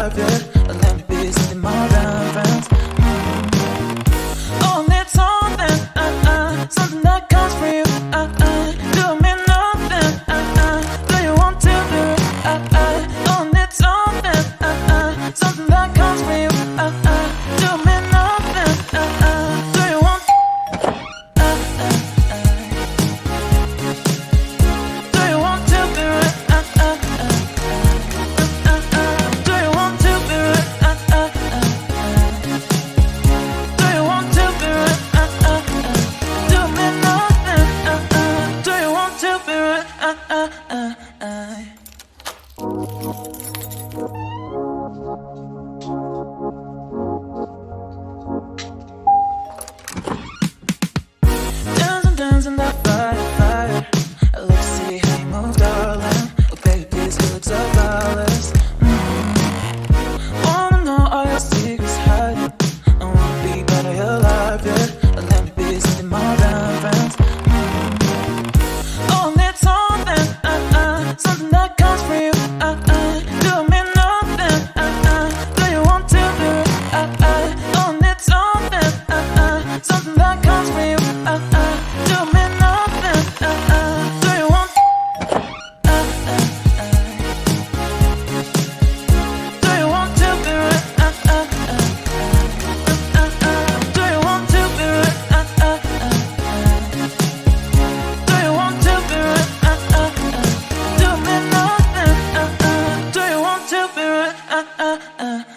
alive, yeah. Let me be something more than friends. Oh, need something, something that comes from you, do me nothing, do you want to do it, oh, need something, something that comes from you, do me nothing, do you want, do you want to be right, do you want to be right, do you want to be right, do me nothing, do you want to be right, dancing that fire. Let's see how you move, darling. Oh, baby, these lips are flawless. Wanna know all your secrets hiding. I wanna be part of your life, yeah. Let me be something more than friends. Oh, need something, something that comes from you, do me nothing, do you want to do it, oh, need something, something that comes from you, do me nothing, do you want, do you want to be right, do you want to be right, do you want to be right, do me nothing, do you want to be right,